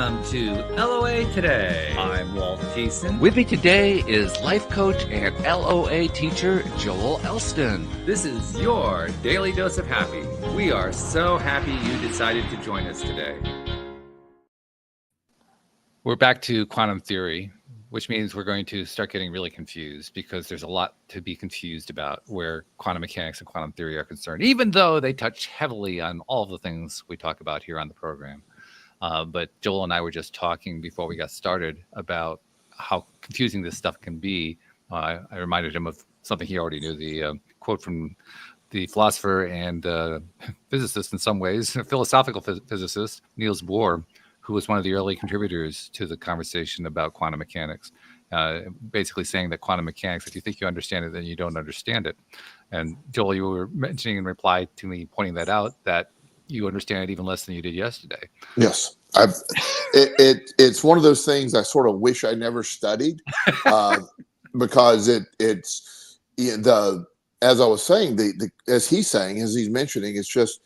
Welcome to LOA Today. I'm Walt Jason. With me today is life coach and LOA teacher Joel Elston. This is your daily dose of happy. We are so happy you decided to join us today. We're back to quantum theory, which means we're going to start getting really confused because there's a lot to be confused about where quantum mechanics and quantum theory are concerned, even though they touch heavily on all of the things we talk about here on the program. But Joel and I were just talking before we got started about how confusing this stuff can be. I reminded him of something he already knew, the quote from the philosopher and physicist in some ways, philosophical physicist, Niels Bohr, who was one of the early contributors to the conversation about quantum mechanics, basically saying that quantum mechanics, if you think you understand it, then you don't understand it. And Joel, you were mentioning in reply to me pointing that out, that you understand it even less than you did yesterday. Yes. It's one of those things I sort of wish I never studied because it's as I was saying, as he's mentioning, it's just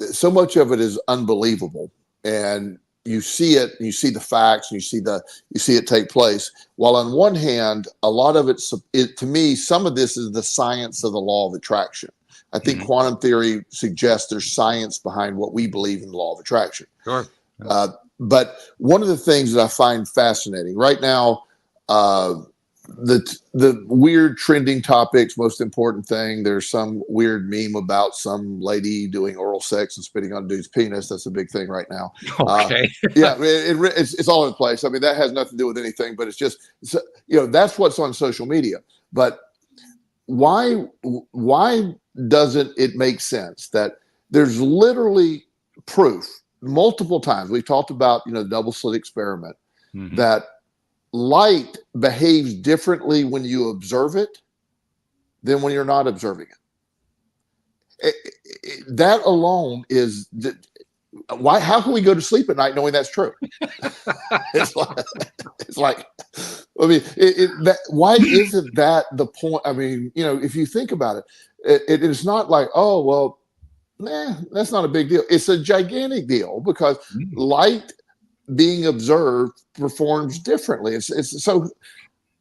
so much of it is unbelievable. And you see it, you see the facts, and you see it take place. While on one hand, a lot of it to me, some of this is the science of the law of attraction. I think quantum theory suggests there's science behind what we believe in the law of attraction. Sure. But one of the things that I find fascinating right now, the weird trending topics, most important thing, there's some weird meme about some lady doing oral sex and spitting on a dude's penis. That's a big thing right now. Okay. Yeah, it's all over the place. I mean, that has nothing to do with anything, but it's just, that's what's on social media. But why doesn't it make sense that there's literally proof multiple times? We've talked about, the double slit experiment, that light behaves differently when you observe it than when you're not observing it. That alone is why. How can we go to sleep at night knowing that's true? it's like, I mean, why isn't that the point? I mean, if you think about it, it's not like, oh, well, that's not a big deal. It's a gigantic deal because light being observed performs differently. It's so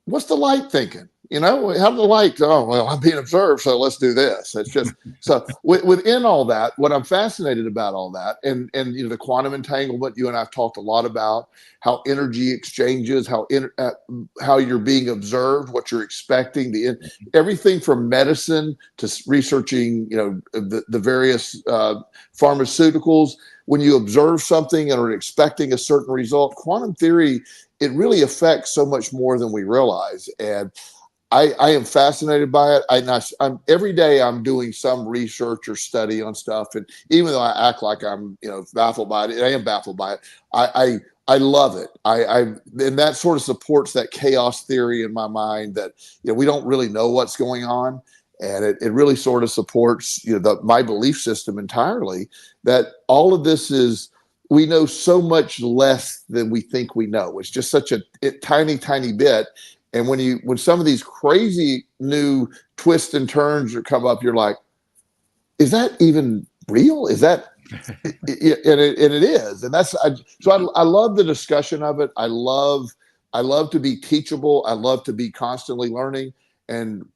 what's the light thinking? How did the light go? Oh, well, I'm being observed, so let's do this. It's just so within all that, what I'm fascinated about all that, and the quantum entanglement, you and I've talked a lot about how energy exchanges, how you're being observed, what you're expecting, everything from medicine to researching, the various pharmaceuticals. When you observe something and are expecting a certain result, quantum theory, it really affects so much more than we realize. And I am fascinated by it. I'm every day I'm doing some research or study on stuff. And even though I act like I'm, baffled by it, I am baffled by it. I love it. And that sort of supports that chaos theory in my mind that, we don't really know what's going on. And it really sort of supports, my belief system entirely, that all of this we know so much less than we think we know. It's just such a tiny, tiny bit. And when some of these crazy new twists and turns come up, you're like, is that even real? Is that, and it is. And I love the discussion of it. I love to be teachable. I love to be constantly learning. And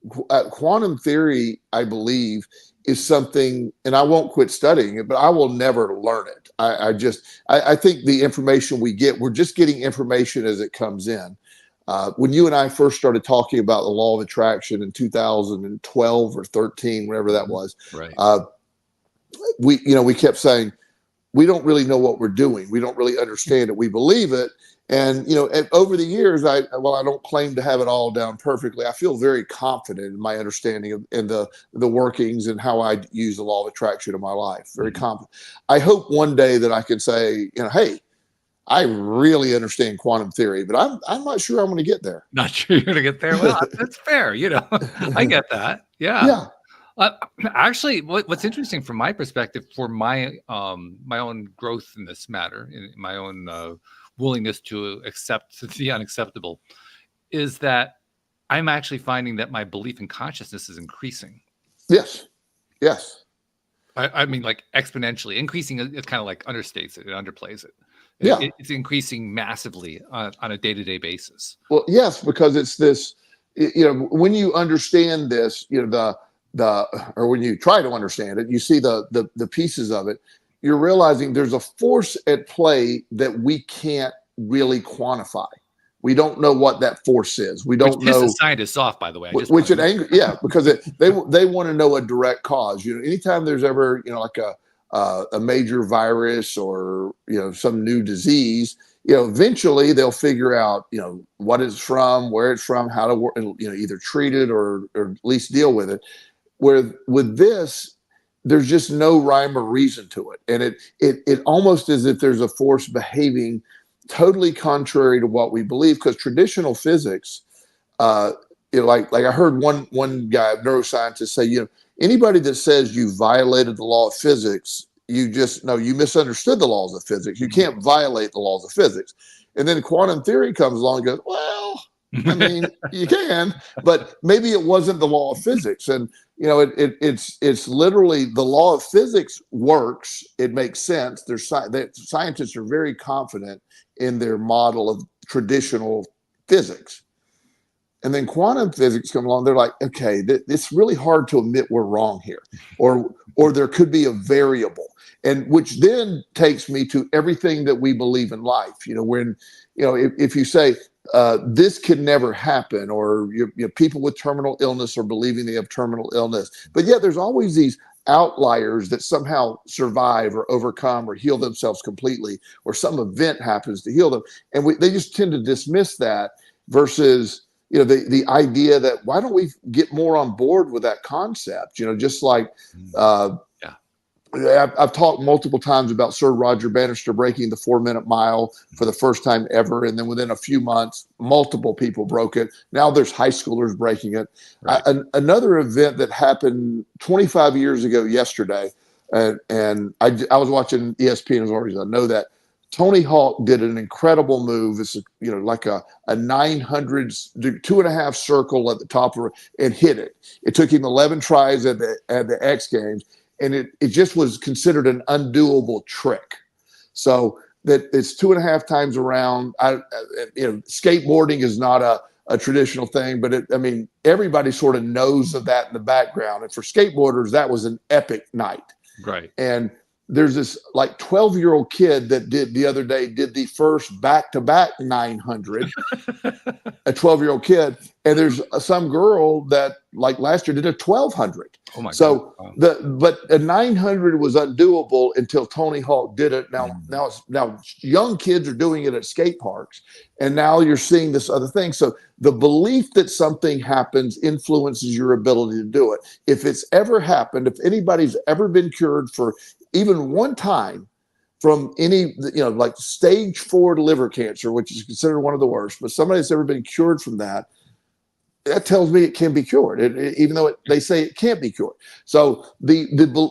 quantum theory, I believe, is something, and I won't quit studying it, but I will never learn it. I think the information we get, we're just getting information as it comes in. When you and I first started talking about the law of attraction in 2012 or 13, whatever that was, right. We kept saying, we don't really know what we're doing. We don't really understand it. We believe it. And, over the years, I don't claim to have it all down perfectly. I feel very confident in my understanding of the workings and how I use the law of attraction in my life. Very confident. I hope one day that I can say, hey, I really understand quantum theory, but I'm not sure I'm going to get there. Not sure you're going to get there. Well, that's fair. I get that. Yeah. Actually, what's interesting from my perspective, for my own growth in this matter, in my own willingness to accept the unacceptable, is that I'm actually finding that my belief in consciousness is increasing. Yes. I mean, like exponentially increasing. It's kind of like understates it, it underplays it. Yeah. It's increasing massively on a day-to-day basis. Well, yes, because it's this, when you understand this, or when you try to understand it, you see the pieces of it, you're realizing there's a force at play that we can't really quantify. We don't know what that force is. We don't know. Pisses scientists off, by the way. Which it angry, because they want to know a direct cause. Anytime there's ever like a major virus or some new disease, eventually they'll figure out what it's from, where it's from, how to work, either treat it or at least deal with it. Where with this, there's just no rhyme or reason to it, and it almost as if there's a force behaving totally contrary to what we believe. Because traditional physics, like I heard one guy, neuroscientist, say, anybody that says you violated the law of physics, you misunderstood the laws of physics. You can't violate the laws of physics. And then quantum theory comes along and goes, well, I mean, you can, but maybe it wasn't the law of physics. And it's literally the law of physics works. It makes sense. Scientists are very confident in their model of traditional physics. And then quantum physics come along. They're like, okay, it's really hard to admit we're wrong here, or there could be a variable, and which then takes me to everything that we believe in life. When if you say this can never happen, or people with terminal illness are believing they have terminal illness, but yet there's always these outliers that somehow survive or overcome or heal themselves completely, or some event happens to heal them, and they just tend to dismiss that versus the idea that why don't we get more on board with that concept? Just like I've talked multiple times about Sir Roger Bannister breaking the 4-minute mile for the first time ever, and then within a few months, multiple people broke it. Now there's high schoolers breaking it. Right. Another event that happened 25 years ago yesterday, and I was watching ESPN as always. I know that Tony Hawk did an incredible move. It's like a 900 2.5 circle at the top of it, and hit it. It took him 11 tries at the X Games. And it just was considered an undoable trick. So that it's 2.5 times around. Skateboarding is not a traditional thing, but everybody sort of knows of that in the background. And for skateboarders, that was an epic night. Right. And there's this like 12-year-old kid that did the first back-to-back 900, a 12-year-old kid. And there's some girl that like last year did a 1200. Oh my God. So but a 900 was undoable until Tony Hawk did it. Now young kids are doing it at skate parks, and now you're seeing this other thing. So the belief that something happens influences your ability to do it. If it's ever happened, if anybody's ever been cured for even one time from any, like stage 4 liver cancer, which is considered one of the worst, but somebody that's ever been cured from that tells me it can be cured, even though they say it can't be cured. So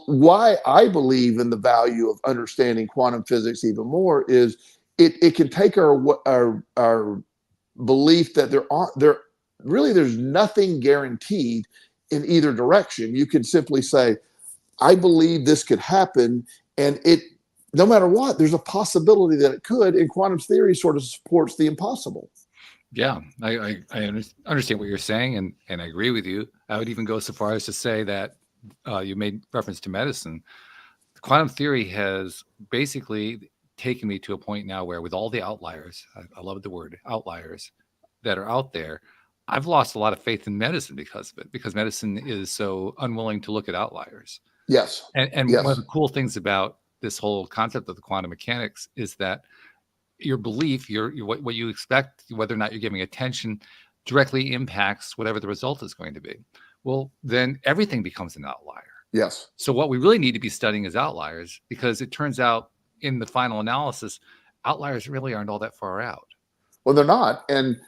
why I believe in the value of understanding quantum physics even more is it can take our belief that there's nothing guaranteed in either direction. You can simply say, I believe this could happen, and no matter what, there's a possibility that it could, and quantum theory sort of supports the impossible. Yeah, I understand what you're saying, and I agree with you. I would even go so far as to say that you made reference to medicine. Quantum theory has basically taken me to a point now where, with all the outliers, I love the word outliers, that are out there, I've lost a lot of faith in medicine because of it, because medicine is so unwilling to look at outliers. Yes. And yes. One of the cool things about this whole concept of the quantum mechanics is that your belief, what you expect, whether or not you're giving attention, directly impacts whatever the result is going to be. Well, then everything becomes an outlier. Yes. So what we really need to be studying is outliers, because it turns out in the final analysis, outliers really aren't all that far out. Well, they're not. And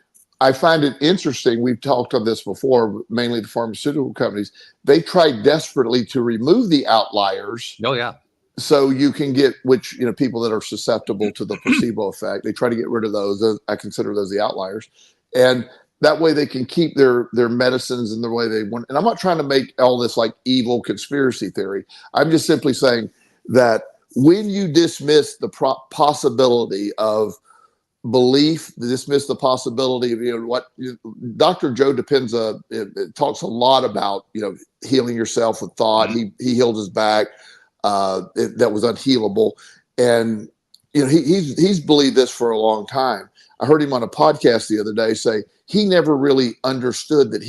I find it interesting. We've talked on this before, mainly the pharmaceutical companies. They try desperately to remove the outliers. Oh, yeah. So you can get people that are susceptible to the placebo effect. They try to get rid of those. I consider those the outliers. And that way they can keep their medicines in the way they want. And I'm not trying to make all this like evil conspiracy theory. I'm just simply saying that when you dismiss the possibility of belief, dismiss the possibility of what Dr. Joe Dispenza it talks a lot about, healing yourself with thought. He healed his back that was unhealable, and he's believed this for a long time. I heard him on a podcast the other day say he never really understood that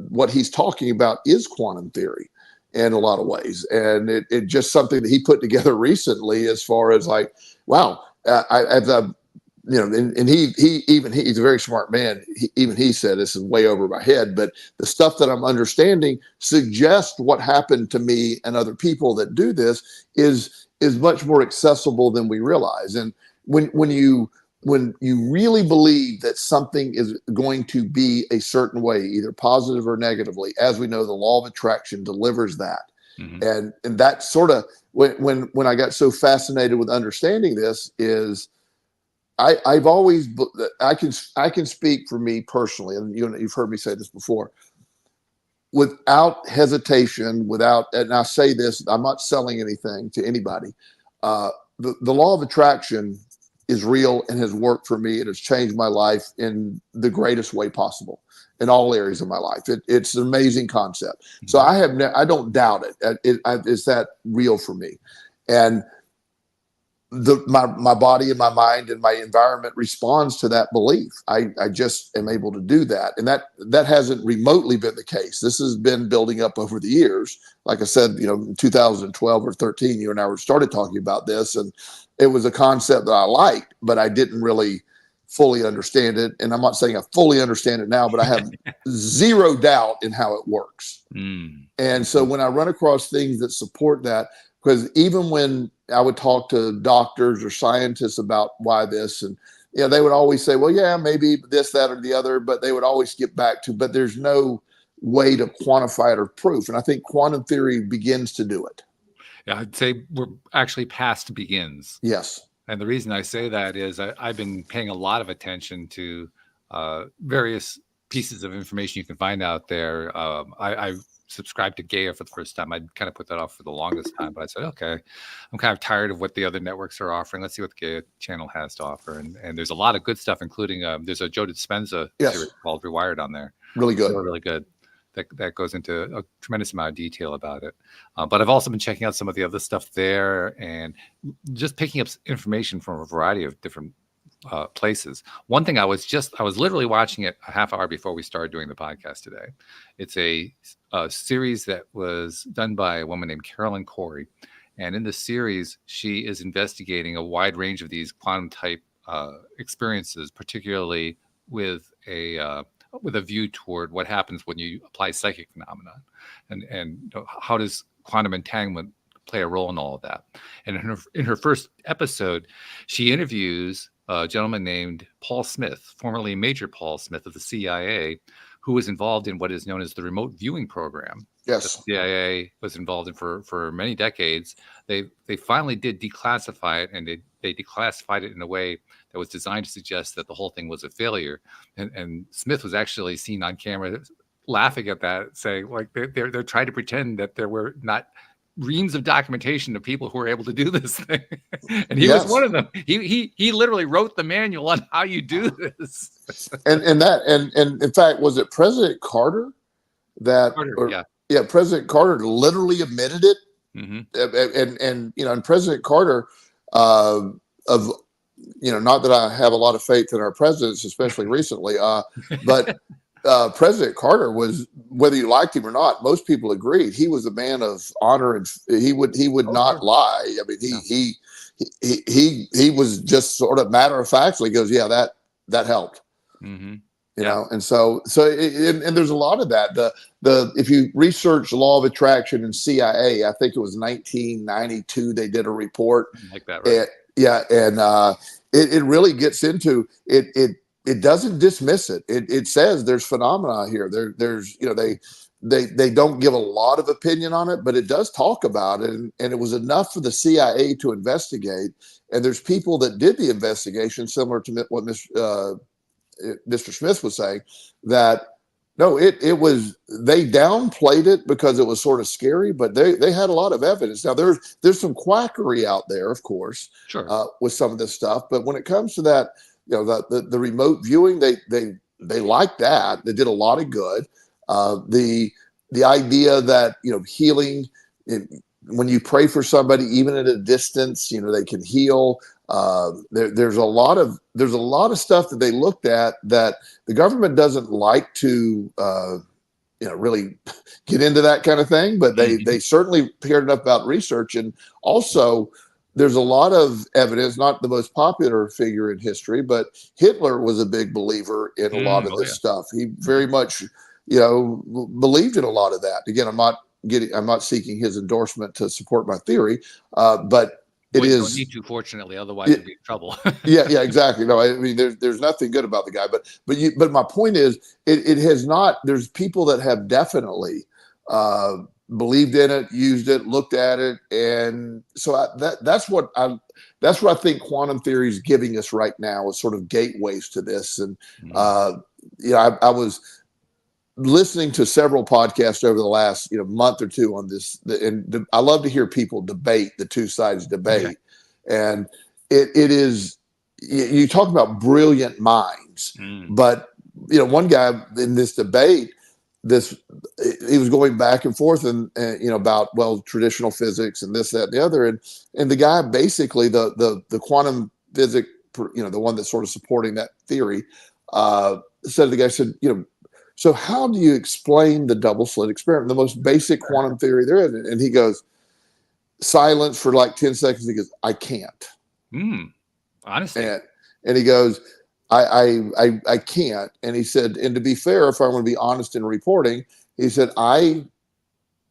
what he's talking about is quantum theory in a lot of ways. And it just something that he put together recently as far as like, wow, he's a very smart man. He said, this is way over my head, but the stuff that I'm understanding suggests what happened to me and other people that do this is much more accessible than we realize. And when you really believe that something is going to be a certain way, either positive or negatively, as we know, the law of attraction delivers that. Mm-hmm. And that sort of, when I got so fascinated with understanding this is I've always, I can speak for me personally, and you've heard me say this before, without hesitation, and I say this, I'm not selling anything to anybody. The law of attraction is real and has worked for me. It has changed my life in the greatest way possible in all areas of my life. It's an amazing concept. Mm-hmm. So I don't doubt it. It's that real for me. And my body and my mind and my environment responds to that belief. I just am able to do that. And that hasn't remotely been the case. This has been building up over the years. Like I said, in 2012 or 13, you and I started talking about this, and it was a concept that I liked, but I didn't really fully understand it. And I'm not saying I fully understand it now, but I have zero doubt in how it works. And so when I run across things that support that, because even when I would talk to doctors or scientists about why this, and they would always say, well, yeah, maybe this, that, or the other, but they would always get back to, but there's no way to quantify it or proof. And I think quantum theory begins to do it. Yeah, I'd say we're actually past begins. Yes. And the reason I say that is I've been paying a lot of attention to various pieces of information you can find out there. I subscribed to Gaia for the first time. I'd kind of put that off for the longest time, but I said, okay, I'm kind of tired of what the other networks are offering. Let's see what the Gaia channel has to offer. And there's a lot of good stuff, including there's a Joe Dispenza series called Rewired on there. Really good. Really good. That goes into a tremendous amount of detail about it. But I've also been checking out some of the other stuff there and just picking up information from a variety of different places. One thing I was literally watching it a half hour before we started doing the podcast today. It's a series that was done by a woman named Carolyn Corey. And in the series, she is investigating a wide range of these quantum type experiences, particularly with a view toward what happens when you apply psychic phenomena, and how does quantum entanglement play a role in all of that. And in her first episode, she interviews a gentleman named Paul Smith, formerly Major Paul Smith of the CIA, who was involved in what is known as the remote viewing program. Yes. The CIA was involved in for many decades. They finally did declassify it, and they declassified it in a way that was designed to suggest that the whole thing was a failure. And Smith was actually seen on camera laughing at that, saying like they're trying to pretend that there were not reams of documentation of people who were able to do this thing. And he was one of them. He literally wrote the manual on how you do this. and in fact, was it President Carter President Carter literally admitted it. Mm-hmm. And President Carter not that I have a lot of faith in our presidents, especially recently, but President Carter was, whether you liked him or not, most people agreed he was a man of honor, and he would not lie. I mean, he was just sort of matter of factly goes, yeah, that helped. Mm-hmm. And so and there's a lot of that. The if you research the law of attraction in CIA, I think it was 1992, they did a report like that, right? It really gets into it. It doesn't dismiss it. It says there's phenomena here. There's they don't give a lot of opinion on it, but it does talk about it, and it was enough for the CIA to investigate. And there's people that did the investigation, similar to what Mr. Smith was saying, that no, it was, they downplayed it because it was sort of scary, but they had a lot of evidence. Now there's some quackery out there, of course, Sure. with some of this stuff, but when it comes to that, the remote viewing, they liked that. They did a lot of good. The idea that healing, when you pray for somebody, even at a distance, they can heal. There's a lot of stuff that they looked at that the government doesn't like to really get into that kind of thing, but they certainly cared enough about research. And also there's a lot of evidence, not the most popular figure in history, but Hitler was a big believer in a lot of this stuff. He very much believed in a lot of that. Again, I'm not seeking his endorsement to support my theory, but it is. Don't need to, fortunately, otherwise you'd be in trouble. yeah, exactly. No, I mean, there's nothing good about the guy, but my point is, it has not. There's people that have definitely believed in it, used it, looked at it, and so that's what I think quantum theory is giving us right now, is sort of gateways to this. And I was listening to several podcasts over the last month or two on this, and I love to hear people debate, the two sides debate. Okay. And it is, you talk about brilliant minds, but one guy in this debate, he was going back and forth and about traditional physics and this, that, and the other, and the guy basically, the quantum physics, the one that's sort of supporting that theory, said, the guy said, so how do you explain the double slit experiment, the most basic quantum theory there is? And he goes, silence for like 10 seconds. He goes, I can't. Honestly. And he goes, I can't. And he said, and to be fair, if I want to be honest in reporting, he said, I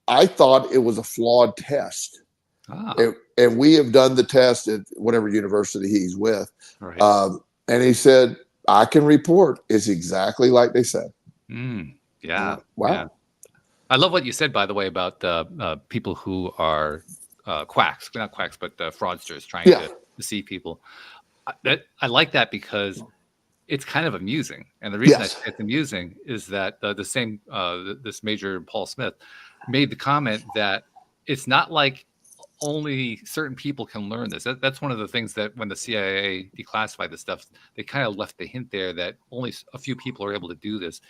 thought it was a flawed test. And we have done the test at whatever university he's with. Right. And he said, I can report it's exactly like they said. Yeah. Wow. Yeah. I love what you said, by the way, about people who are quacks, not quacks, but fraudsters trying to deceive people. I like that because it's kind of amusing. And the reason I say it's amusing is that the same, this Major Paul Smith made the comment that it's not like only certain people can learn this. That's one of the things that when the CIA declassified this stuff, they kind of left the hint there that only a few people are able to do this.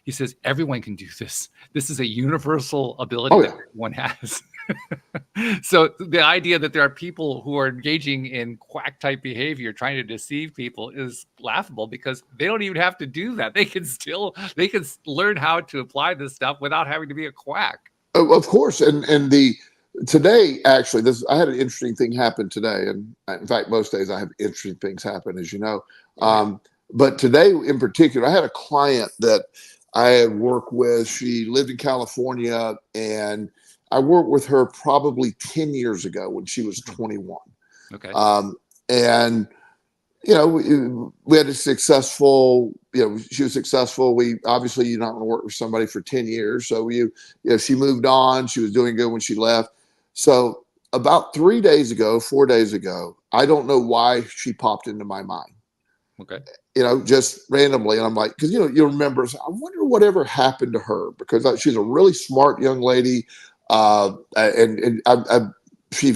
He says, everyone can do this. This is a universal ability that everyone has. So the idea that there are people who are engaging in quack type behavior, trying to deceive people, is laughable because they don't even have to do that. They can learn how to apply this stuff without having to be a quack. Of course. Today, actually, I had an interesting thing happen today. And in fact, most days I have interesting things happen, as you know. But today in particular, I had a client that I had worked with. She lived in California, and I worked with her probably 10 years ago when she was 21. Okay. And, we had a successful, she was successful. Obviously, you're not going to work with somebody for 10 years. So she moved on. She was doing good when she left. So about 4 days ago, I don't know why she popped into my mind. Okay. Just randomly. And I'm like, because, you remember, I wonder whatever happened to her, because she's a really smart young lady. She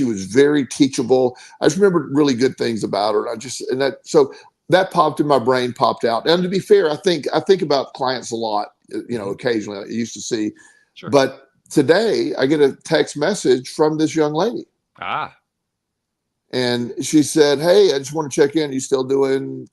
was very teachable. I just remember really good things about her. So that popped in my brain, popped out. And to be fair, I think about clients a lot, occasionally I used to see, but today I get a text message from this young lady. And she said, hey, I just want to check in. You still doing,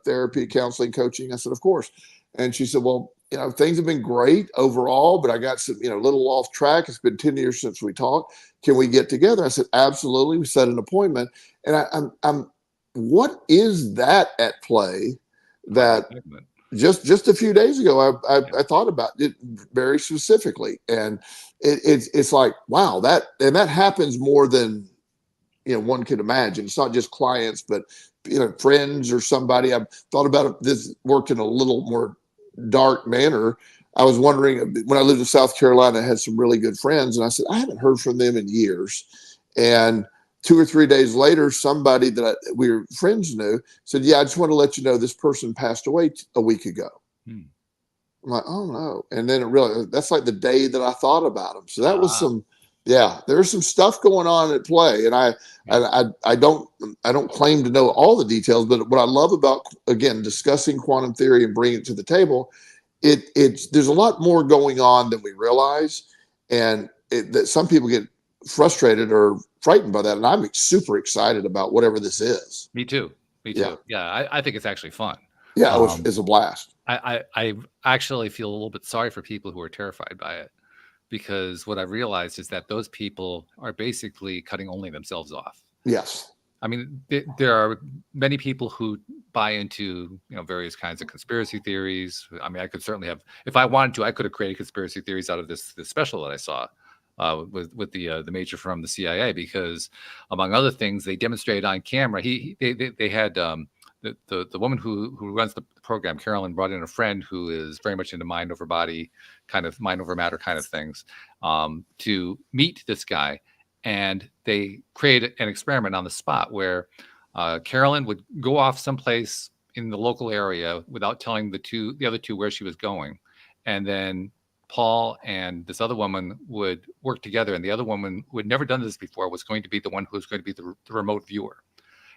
therapy, counseling, coaching? I said, of course. And she said, well, things have been great overall, but I got some, a little off track. It's been 10 years since we talked. Can we get together? I said, absolutely. We set an appointment. And I'm what is that at play that just a few days ago, I thought about it very specifically. And it's like, wow, that happens more than, one could imagine. It's not just clients, but, friends or somebody. I've thought about it. This worked in a little more dark manner. I was wondering, when I lived in South Carolina, I had some really good friends, and I said, I haven't heard from them in years. And 2 or 3 days later, somebody that we were friends knew said, "Yeah, I just want to let you know this person passed away a week ago." Hmm. I'm like, "Oh no!" And then it really, that's like the day that I thought about them. So that was Ah, some, yeah. There's some stuff going on at play, and I don't claim to know all the details, but what I love about, again, discussing quantum theory and bringing it to the table, there's a lot more going on than we realize, and that some people get frustrated or frightened by that, and I'm super excited about whatever this is. me too. Me Yeah, too. Yeah, I think it's actually fun. yeah, it's a blast. I actually feel a little bit sorry for people who are terrified by it, because what I realized is that those people are basically cutting only themselves off. Yes, I mean, there are many people who buy into, various kinds of conspiracy theories. I mean, I could certainly have, if I wanted to, I could have created conspiracy theories out of this special that I saw with the major from the CIA, because among other things, they demonstrated on camera. They had the woman who runs the program, Carolyn, brought in a friend who is very much into mind over body, kind of mind over matter kind of things, to meet this guy. And they created an experiment on the spot where Carolyn would go off someplace in the local area without telling the other two where she was going. And then Paul and this other woman would work together. And the other woman, who had never done this before, was going to be the one who was going to be the remote viewer.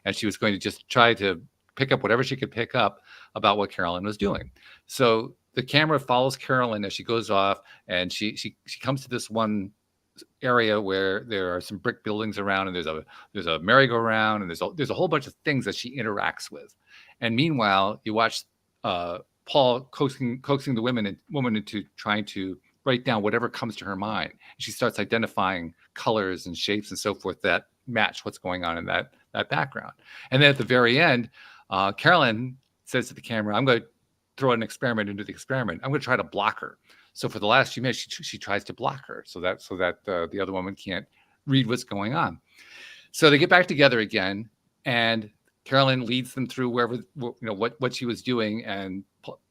And she was going to just try to pick up whatever she could pick up about what Carolyn was doing. So the camera follows Carolyn as she goes off, and she comes to this one area where there are some brick buildings around, and there's a merry-go-round, and there's a whole bunch of things that she interacts with. And meanwhile, you watch Paul coaxing the woman into trying to write down whatever comes to her mind. She starts identifying colors and shapes and so forth that match what's going on in that background. And then at the very end, Carolyn says to the camera, "I'm going to throw an experiment into the experiment. I'm going to try to block her." So for the last few minutes, she tries to block her so that the other woman can't read what's going on. So they get back together again, and Carolyn leads them through wherever, what she was doing, and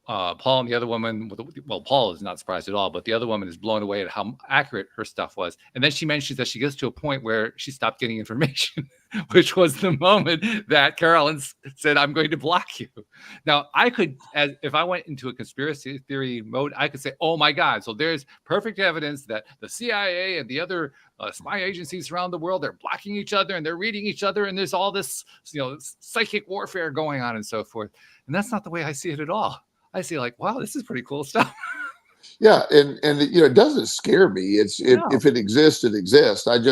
Paul and the other woman, well, Paul is not surprised at all, but the other woman is blown away at how accurate her stuff was. And then she mentions that she gets to a point where she stopped getting information, which was the moment that Carolyn said, "I'm going to block you." Now, I could, if I went into a conspiracy theory mode, I could say, "Oh my God, so there's perfect evidence that the CIA and the other spy agencies around the world, they're blocking each other and they're reading each other, and there's all this, psychic warfare going on and so forth." And that's not the way I see it at all. I see like, wow, this is pretty cool stuff. yeah, and it doesn't scare me. If it exists, it exists. I'm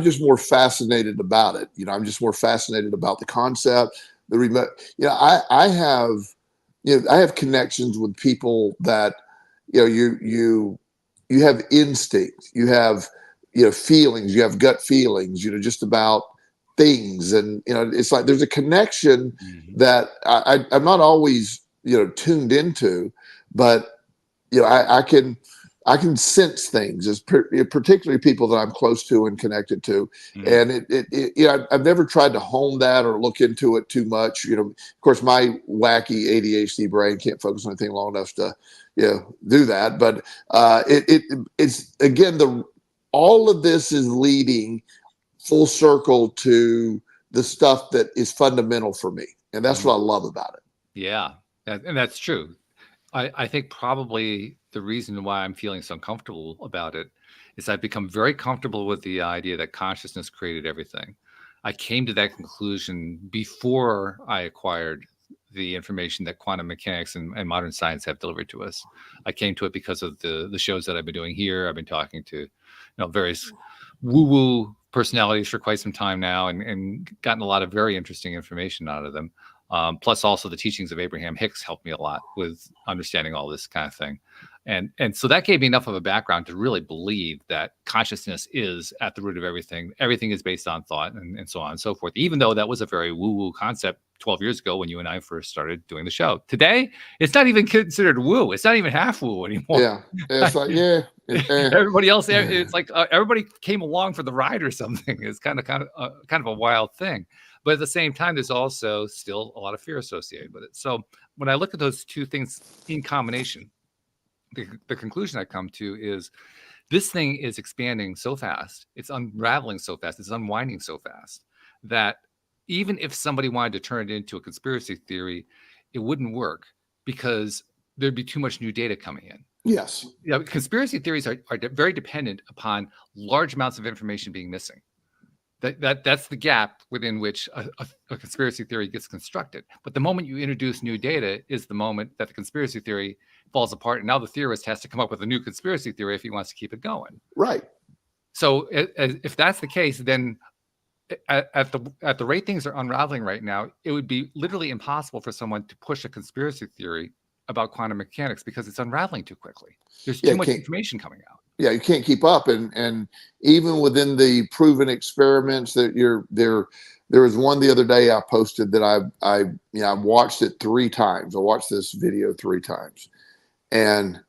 just more fascinated about it. I'm just more fascinated about the concept, the remote. I have connections with people that you have instinct, you have feelings, you have gut feelings, just about things, and it's like there's a connection that I'm not always tuned into, but I can sense things, as particularly people that I'm close to and connected to. And I've never tried to hone that or look into it too much. Of course, my wacky ADHD brain can't focus on anything long enough to do that. But it's again, all of this is leading full circle to the stuff that is fundamental for me, and that's what I love about it. Yeah, and that's true. I think probably the reason why I'm feeling so comfortable about it is I've become very comfortable with the idea that consciousness created everything. I came to that conclusion before I acquired the information that quantum mechanics and modern science have delivered to us. I came to it because of the shows that I've been doing here. I've been talking to various woo-woo personalities for quite some time now, and gotten a lot of very interesting information out of them. Plus also the teachings of Abraham Hicks helped me a lot with understanding all this kind of thing. And so that gave me enough of a background to really believe that consciousness is at the root of everything. Everything is based on thought, and so on and so forth, even though that was a very woo-woo concept 12 years ago when you and I first started doing the show. Today, it's not even considered woo. It's not even half woo anymore. Yeah. It's like, Everybody else, it's like everybody came along for the ride or something. It's kind of a wild thing. But at the same time, there's also still a lot of fear associated with it. So when I look at those two things in combination, the conclusion I come to is This thing is expanding so fast, it's unraveling so fast, it's unwinding so fast that even if somebody wanted to turn it into a conspiracy theory, it wouldn't work because there'd be too much new data coming in. Yes. Conspiracy theories are very dependent upon large amounts of information being missing. That's the gap within which a conspiracy theory gets constructed. But the moment you introduce new data is the moment that the conspiracy theory falls apart. And now the theorist has to come up with a new conspiracy theory if he wants to keep it going. Right. So if that's the case, then at the rate things are unraveling right now, it would be literally impossible for someone to push a conspiracy theory about quantum mechanics because it's unraveling too quickly. There's too much information coming out. Yeah, you can't keep up, and even within the proven experiments that there was one the other day I posted that I watched it 3 times. I watched this video 3 times, and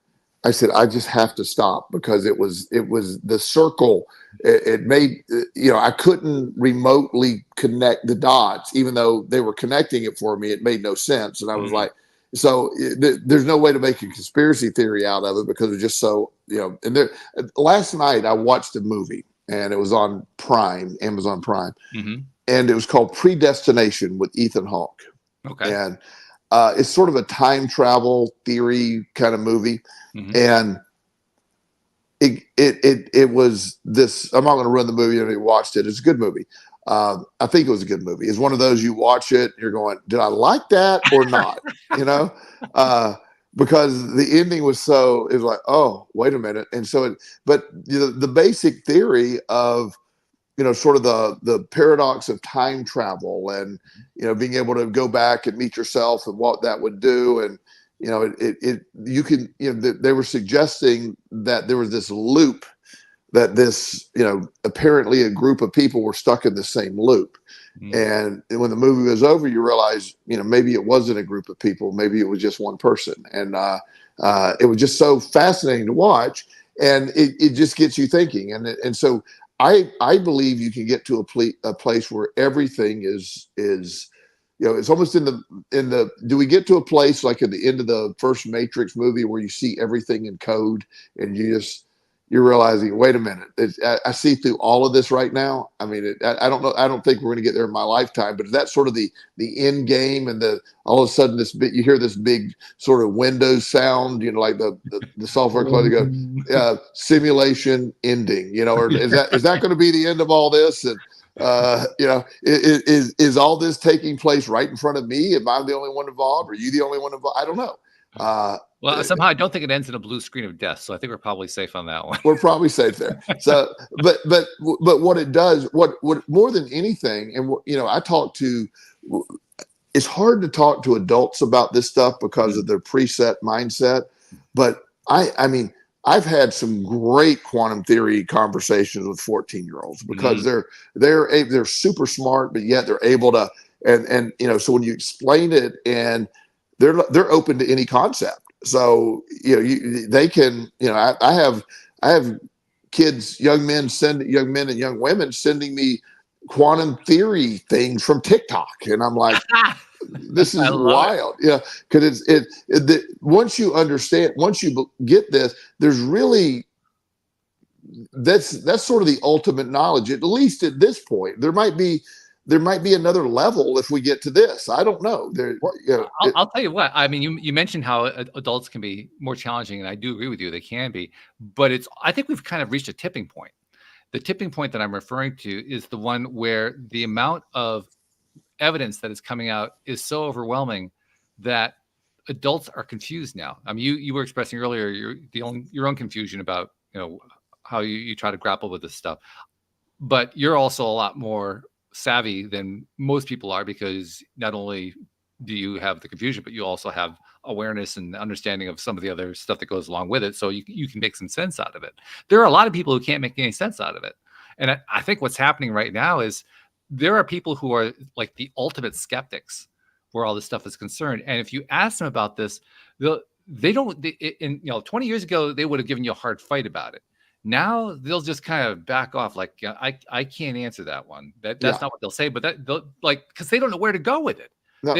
I said I just have to stop because it was the circle. It made I couldn't remotely connect the dots, even though they were connecting it for me. It made no sense, and I was like. So there's no way to make a conspiracy theory out of it because it's just so, and last night I watched a movie and it was on Prime, Amazon Prime, and it was called Predestination with Ethan Hawke. Okay. And it's sort of a time travel theory kind of movie. And it was this, I'm not going to run the movie. I watched it. It's a good movie. I think it was a good movie. It's one of those you watch it, you're going, did I like that or not? Because the ending was so, it was like, oh, wait a minute. And so, but the basic theory of, sort of the paradox of time travel and, being able to go back and meet yourself and what that would do. And, you can, they were suggesting that there was this loop that this, apparently a group of people were stuck in the same loop. And when the movie was over, you realize, maybe it wasn't a group of people. Maybe it was just one person. And it was just so fascinating to watch. And it just gets you thinking. And so I believe you can get to a place where everything is it's almost in the, do we get to a place like at the end of the first Matrix movie where you see everything in code and you're realizing, wait a minute, I see through all of this right now. I mean, I don't know. I don't think we're going to get there in my lifetime, but that's sort of the end game. And all of a sudden you hear this big sort of Windows sound, like the software cloud go, simulation ending, or is that going to be the end of all this? And, is all this taking place right in front of me? Am I the only one involved? Are you the only one involved? I don't know. Well, somehow I don't think it ends in a blue screen of death, so I think we're probably safe on that one. We're probably safe there. So, but what it does, what more than anything, and I talk to, it's hard to talk to adults about this stuff because of their preset mindset. But I mean, I've had some great quantum theory conversations with 14-year-olds because they're super smart, but yet they're able to, and so when you explain it and they're open to any concept. So, they can, I have kids, young men and young women sending me quantum theory things from TikTok. And I'm like, this is wild. Cause once you understand, once you get this, there's really, that's sort of the ultimate knowledge, at least at this point. There might be another level if we get to this. I don't know. I'll tell you what. I mean, you mentioned how adults can be more challenging, and I do agree with you. They can be, but I think we've kind of reached a tipping point. The tipping point that I'm referring to is the one where the amount of evidence that is coming out is so overwhelming that adults are confused now. I mean, you were expressing earlier your own confusion about how you try to grapple with this stuff, but you're also a lot more savvy than most people are because not only do you have the confusion, but you also have awareness and understanding of some of the other stuff that goes along with it. So you can make some sense out of it. There are a lot of people who can't make any sense out of it. And I think what's happening right now is there are people who are like the ultimate skeptics where all this stuff is concerned. And if you ask them about this, they don't, 20 years ago, they would have given you a hard fight about it. Now they'll just kind of back off, like I can't answer that one. That's not what they'll say, but they'll because they don't know where to go with it. No.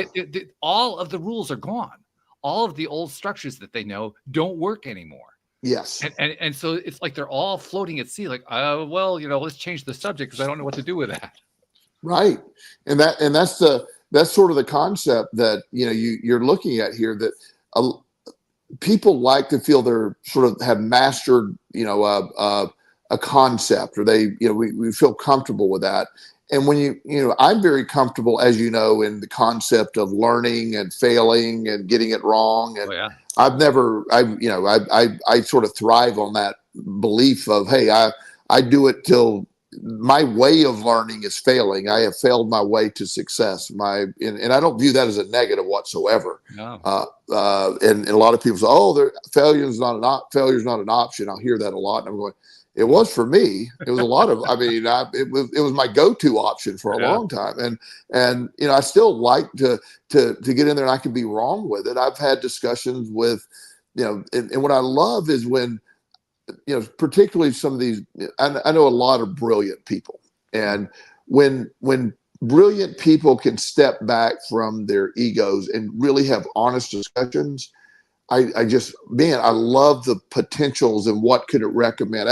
All of the rules are gone. All of the old structures that they know don't work anymore. Yes. And so it's like they're all floating at sea, like, well, let's change the subject because I don't know what to do with that. Right. That's sort of the concept that, you're looking at here, that uh, people like to feel they're sort of have mastered, a concept, or we feel comfortable with that. And when I'm very comfortable, as you know, in the concept of learning and failing and getting it wrong. And Oh, yeah. I sort of thrive on that belief of, hey, I do it till my way of learning is failing. I have failed my way to success. And I don't view that as a negative whatsoever. No. And a lot of people say, "Oh, failure is not an option." I'll hear that a lot, and I'm going, "It was for me. It was a lot of. I mean, it was my go-to option for a long time." And I still like to get in there, and I can be wrong with it. I've had discussions with, and what I love is when, particularly some of these, I know a lot of brilliant people, and when brilliant people can step back from their egos and really have honest discussions, I love the potentials and what could it recommend.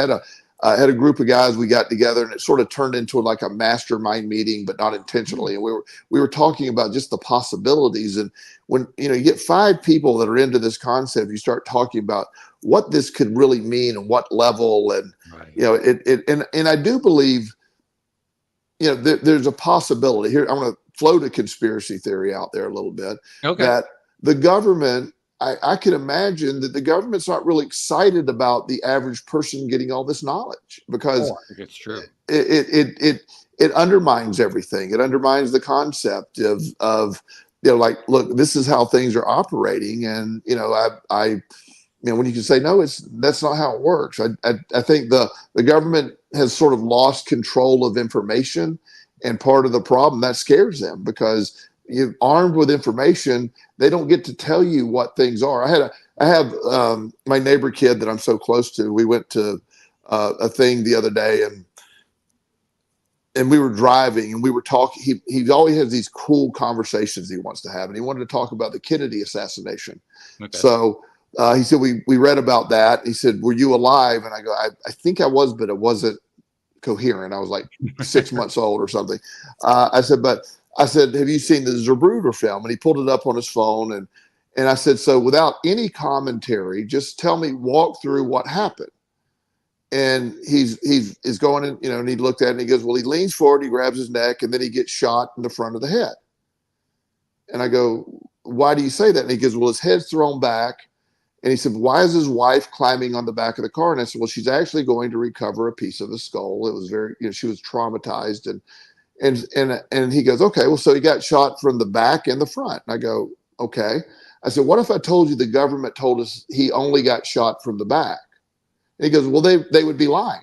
I had a group of guys, we got together, and it sort of turned into like a mastermind meeting, but not intentionally. And we were talking about just the possibilities. And when, you get 5 people that are into this concept, you start talking about what this could really mean and what level. And, right. and I do believe, there's a possibility here. I'm going to float a conspiracy theory out there a little bit. Okay. That the government, I can imagine that the government's not really excited about the average person getting all this knowledge, because I think it's true. It undermines everything. It undermines the concept of like, look, this is how things are operating. And, when you can say, no, that's not how it works. I think the government has sort of lost control of information, and part of the problem that scares them, because you're armed with information, they don't get to tell you what things are. I have my neighbor kid that I'm so close to. We went to a thing the other day, and we were driving, and we were talking. He always has these cool conversations he wants to have, and he wanted to talk about the Kennedy assassination. Okay. So he said, we read about that. He said, "Were you alive?" And I go, I think I was, but it wasn't coherent. I was like 6 months old or something. I said, "Have you seen the Zapruder film?" And he pulled it up on his phone. And I said, "So without any commentary, just walk through what happened." And he's going in, and he looked at it, and he goes, "Well, he leans forward, he grabs his neck, and then he gets shot in the front of the head." And I go, "Why do you say that?" And he goes, "Well, his head's thrown back." And he said, "Why is his wife climbing on the back of the car?" And I said, "Well, she's actually going to recover a piece of the skull. It was very, she was traumatized." And he goes, "Okay, well, so he got shot from the back and the front." And I go, "Okay." I said, "What if I told you the government told us he only got shot from the back?" And he goes, "Well, they would be lying."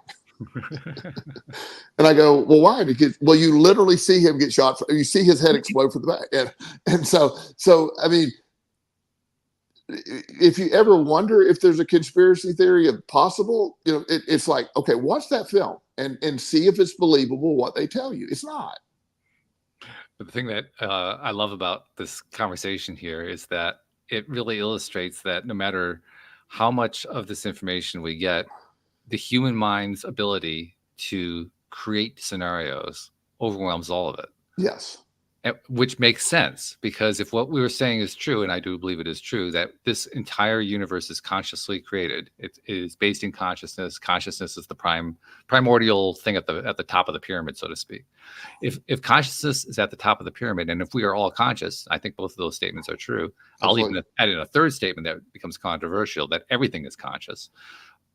And I go, "Well, why?" Because, well, you literally see him get shot. You see his head explode from the back. And so, I mean, if you ever wonder if there's a conspiracy theory of possible, it's like, okay, watch that film and see if it's believable what they tell you. It's not. But the thing that I love about this conversation here is that it really illustrates that no matter how much of this information we get, the human mind's ability to create scenarios overwhelms all of it. Yes. Which makes sense, because if what we were saying is true, and I do believe it is true, that this entire universe is consciously created. It is based in consciousness. Consciousness is the primordial thing at the top of the pyramid, so to speak. If consciousness is at the top of the pyramid, and if we are all conscious, I think both of those statements are true. Absolutely. I'll even add in a third statement that becomes controversial, that everything is conscious.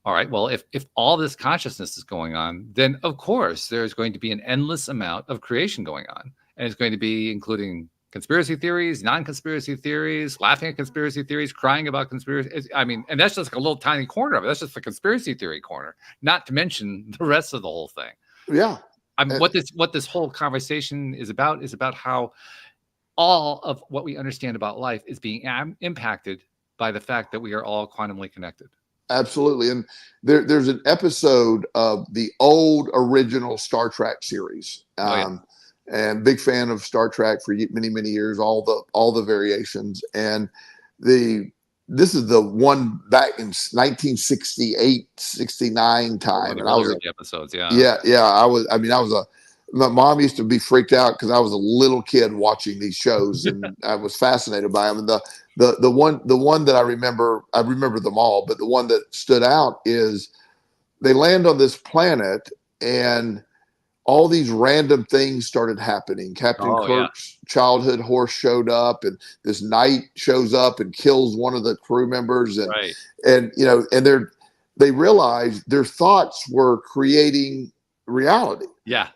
All right, well, if all this consciousness is going on, then of course there's going to be an endless amount of creation going on. And it's going to be including conspiracy theories, non-conspiracy theories, laughing at conspiracy theories, crying about conspiracy. I mean, and that's just like a little tiny corner of it. That's just the conspiracy theory corner, not to mention the rest of the whole thing. Yeah. I mean, what this whole conversation is about how all of what we understand about life is being impacted by the fact that we are all quantumly connected. Absolutely. And there's an episode of the old original Star Trek series. And big fan of Star Trek for many, many years, all the variations. And the this is the one back in 1968, 69 time, and I was episodes. Yeah. I was. I mean, I was a. My mom used to be freaked out because I was a little kid watching these shows, and I was fascinated by them. And the one that I remember them all, but the one that stood out is they land on this planet and all these random things started happening. Captain Kirk's childhood horse showed up, and this knight shows up and kills one of the crew members, and and they realized their thoughts were creating reality. Yeah,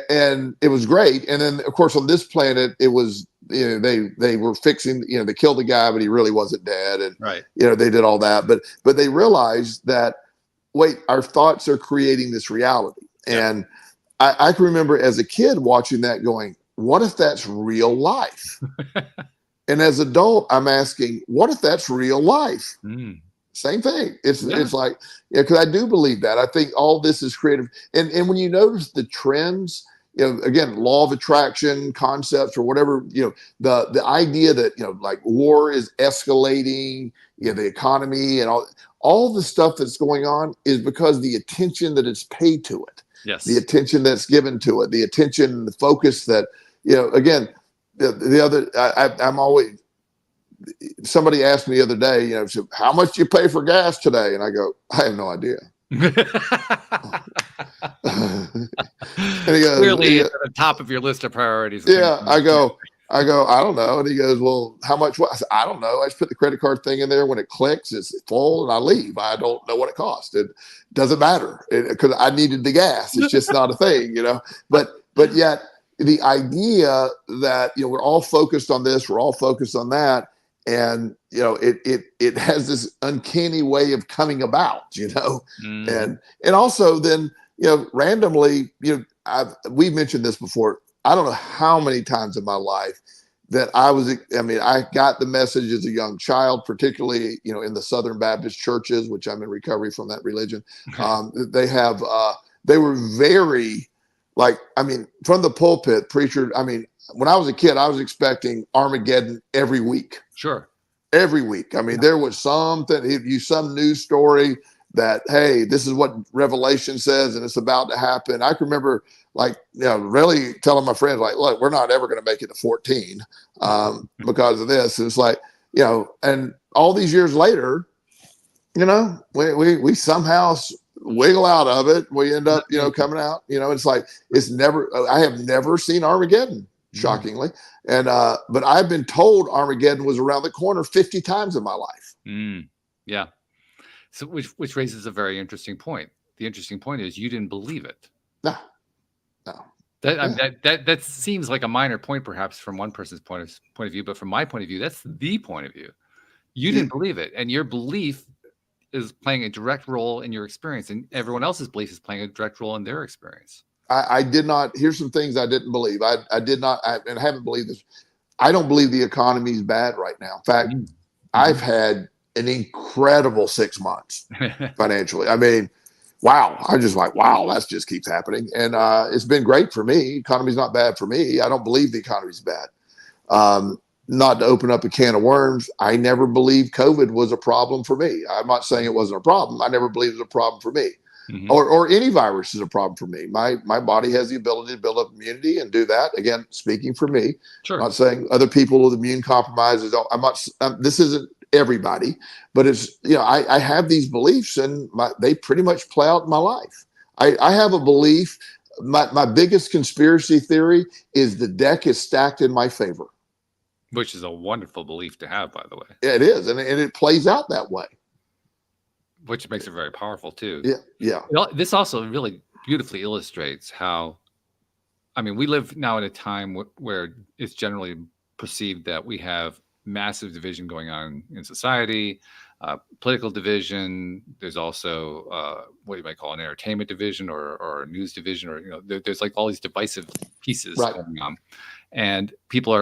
and it was great. And then, of course, on this planet, it was they were fixing. They killed the guy, but he really wasn't dead, and they did all that. But they realized that wait, our thoughts are creating this reality, and I can remember as a kid watching that going, what if that's real life? And as an adult, I'm asking, what if that's real life? Same thing. It's like, because I do believe that. I think all this is creative. And when you notice the trends, again, law of attraction concepts or whatever, the idea that, like war is escalating, the economy and all the stuff that's going on is because the attention that is paid to it. Yes. The attention that's given to it, the attention, the focus that, again, the other, I'm always, somebody asked me the other day, so how much do you pay for gas today? And I go, I have no idea. And he goes, clearly at the top of your list of priorities. Yeah. I go, I don't know. And he goes, well, how much? What? I said, I don't know. I just put the credit card thing in there. When it clicks, it's full and I leave. I don't know what it cost. It doesn't matter because I needed the gas. It's just not a thing, but yet the idea that, we're all focused on this, we're all focused on that. And, it has this uncanny way of coming about, and also then, randomly, we've mentioned this before. I don't know how many times in my life that I got the message as a young child, particularly, in the Southern Baptist churches, which I'm in recovery from that religion. They were very from the pulpit preacher. When I was a kid, I was expecting Armageddon every week. Sure. Every week. There was something, some news story that, hey, this is what Revelation says and it's about to happen. I can remember really telling my friends, look, we're not ever going to make it to 14 because of this. And it's like, and all these years later, we somehow wiggle out of it. We end up, coming out, it's like, I have never seen Armageddon, shockingly. And, but I've been told Armageddon was around the corner 50 times in my life. Yeah. So, which raises a very interesting point. The interesting point is you didn't believe it. No. That seems like a minor point, perhaps, from one person's point of view, but from my point of view, that's the point of view. You didn't believe it, and your belief is playing a direct role in your experience, and everyone else's belief is playing a direct role in their experience. I did not. Here's some things I didn't believe. I did not, and I haven't believed this. I don't believe the economy is bad right now. In fact, I've had an incredible 6 months financially. Wow. I'm just like, wow, that just keeps happening. And it's been great for me. Economy's not bad for me. I don't believe the economy's bad. Not to open up a can of worms, I never believed COVID was a problem for me. I'm not saying it wasn't a problem. I never believed it was a problem for me. Or any virus is a problem for me. My body has the ability to build up immunity and do that. Again, speaking for me, sure. I'm not saying other people with immune compromises. This isn't everybody, but it's, I have these beliefs and they pretty much play out in my life. I have a belief. My biggest conspiracy theory is the deck is stacked in my favor. Which is a wonderful belief to have, by the way. Yeah, it is. And it plays out that way. Which makes it very powerful too. Yeah. This also really beautifully illustrates how, we live now in a time where it's generally perceived that we have massive division going on in society, political division. There's also what you might call an entertainment division or a news division, or there's like all these divisive pieces going on. And people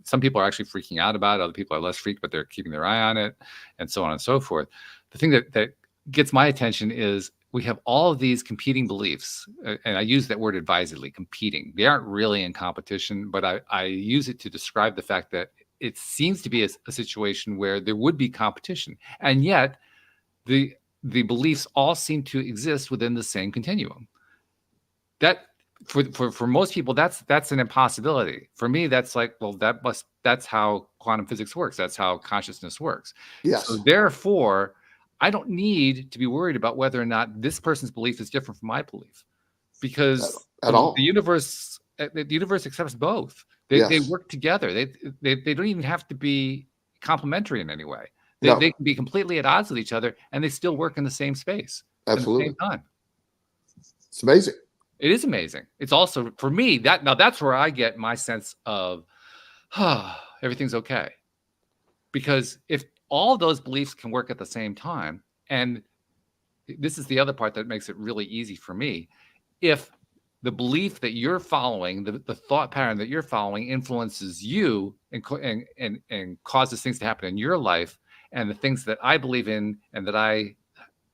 some people are actually freaking out about it. Other people are less freaked, but they're keeping their eye on it, and so on and so forth. The thing that gets my attention is we have all of these competing beliefs, and I use that word advisedly, competing. They aren't really in competition, but I use it to describe the fact that it seems to be a situation where there would be competition, and yet the beliefs all seem to exist within the same continuum. That for most people, that's an impossibility. For me, that's like, well, that's how quantum physics works. That's how consciousness works. Yes. So therefore, I don't need to be worried about whether or not this person's belief is different from my belief, because at all. The universe accepts both. They work together. They don't even have to be complementary in any way. They can be completely at odds with each other, and they still work in the same space. Absolutely. At the same time. It's amazing. It is amazing. It's also, for me, that's where I get my sense of everything's okay. Because if all those beliefs can work at the same time, and this is the other part that makes it really easy for me, if the belief that you're following, the thought pattern that you're following influences you and causes things to happen in your life, and the things that I believe in and that I